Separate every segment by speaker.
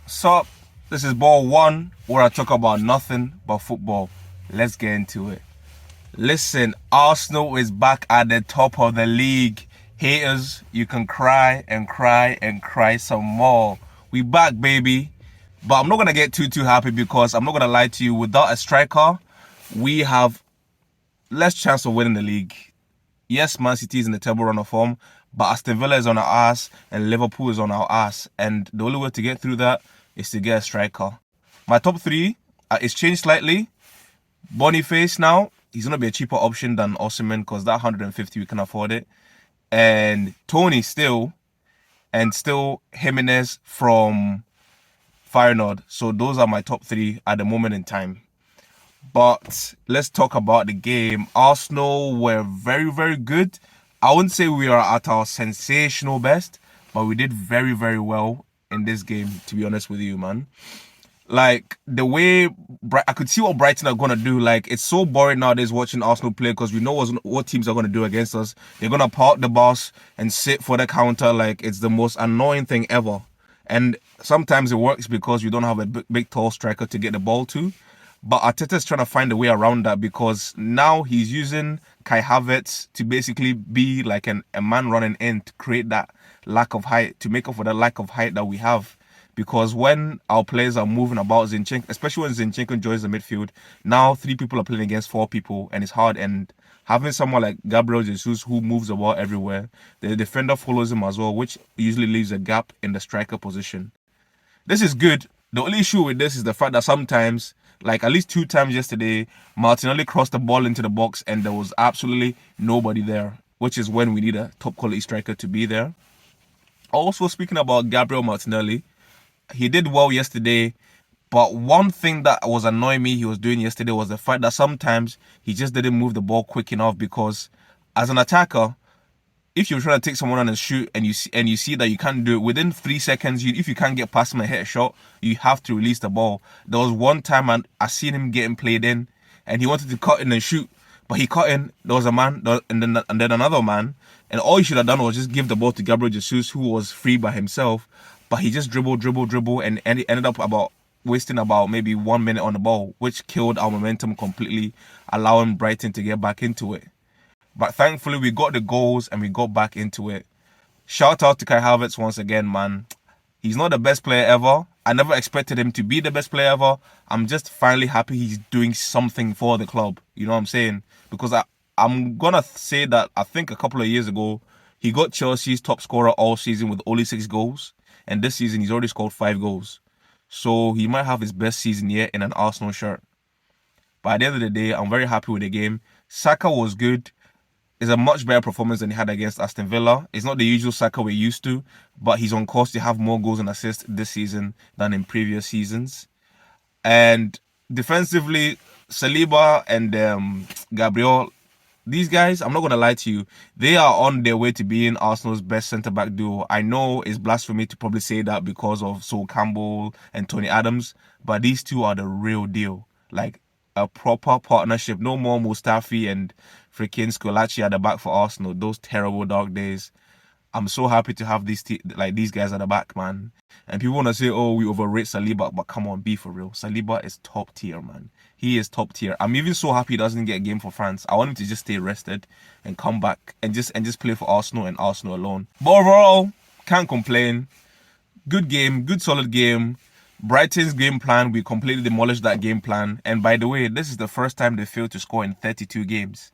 Speaker 1: So, this is ball one, where I talk about nothing but football. Let's get into it. Listen, Arsenal is back at the top of the league. Haters, you can cry and cry and cry some more. We back, baby. But I'm not going to get too happy because I'm not going to lie to you. Without a striker, we have less chance of winning the league. Yes, Man City is in the terrible run of form, but Aston Villa is on our ass and Liverpool is on our ass. And the only way to get through that is to get a striker. My top three is changed slightly. Boniface now, he's going to be a cheaper option than Osimhen because that 150 we can afford it. And Tony still, and still Jimenez from Feyenoord. So those are my top three at the moment in time. But let's talk about the game. Arsenal were very good. I wouldn't say we are at our sensational best, but we did very well in this game, to be honest with you, man. Like, the way I could see what Brighton are going to do. Like, it's so boring nowadays watching Arsenal play because we know what teams are going to do against us. They're going to park the bus and sit for the counter. Like, it's the most annoying thing ever. And sometimes it works because we don't have a big tall striker to get the ball to. But Arteta's trying to find a way around that because now he's using Kai Havertz to basically be like a man running in to create that lack of height, to make up for that lack of height that we have. Because when our players are moving about Zinchenko, especially when Zinchenko joins the midfield, now 3 people are playing against 4 people and it's hard. And having someone like Gabriel Jesus who moves the ball everywhere, the defender follows him as well, which usually leaves a gap in the striker position. This is good. The only issue with this is the fact that sometimes, like at least 2 times yesterday, Martinelli crossed the ball into the box and there was absolutely nobody there, which is when we need a top quality striker to be there. Also, speaking about Gabriel Martinelli, he did well yesterday, but one thing that was annoying me he was doing yesterday was the fact that sometimes he just didn't move the ball quick enough because as an attacker, if you're trying to take someone on and shoot and you see that you can't do it within 3 seconds, if you can't get past him and hit a shot, you have to release the ball. There was one time I seen him getting played in and he wanted to cut in and shoot, but he cut in, there was a man and then another man, and all he should have done was just give the ball to Gabriel Jesus, who was free by himself, but he just dribbled and ended up wasting about maybe 1 minute on the ball, which killed our momentum completely, allowing Brighton to get back into it. But thankfully, we got the goals and we got back into it. Shout out to Kai Havertz once again, man. He's not the best player ever. I never expected him to be the best player ever. I'm just finally happy he's doing something for the club. You know what I'm saying? Because I'm going to say that I think a couple of years ago, he got Chelsea's top scorer all season with only 6 goals. And this season, he's already scored 5 goals. So he might have his best season yet in an Arsenal shirt. But at the end of the day, I'm very happy with the game. Saka was good. It's a much better performance than he had against Aston Villa. It's not the usual Saka we're used to, but he's on course to have more goals and assists this season than in previous seasons. And defensively, Saliba and Gabriel, these guys, I'm not going to lie to you, they are on their way to being Arsenal's best centre-back duo. I know it's blasphemy to probably say that because of Sol Campbell and Tony Adams, but these two are the real deal. Like, a proper partnership. No more Mustafi and freaking Scolacci at the back for Arsenal. Those terrible dark days. I'm so happy to have these guys at the back, man. And people want to say, oh, we overrate Saliba, but come on, be for real. Saliba is top tier, man. He is top tier. I'm even so happy he doesn't get a game for France. I want him to just stay rested and come back and just play for Arsenal and Arsenal alone. But overall, can't complain. Good game, good solid game. Brighton's game plan, we completely demolished that game plan. And by the way, this is the first time they failed to score in 32 games.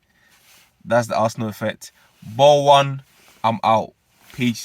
Speaker 1: That's the Arsenal effect. Ball one, I'm out. Peace.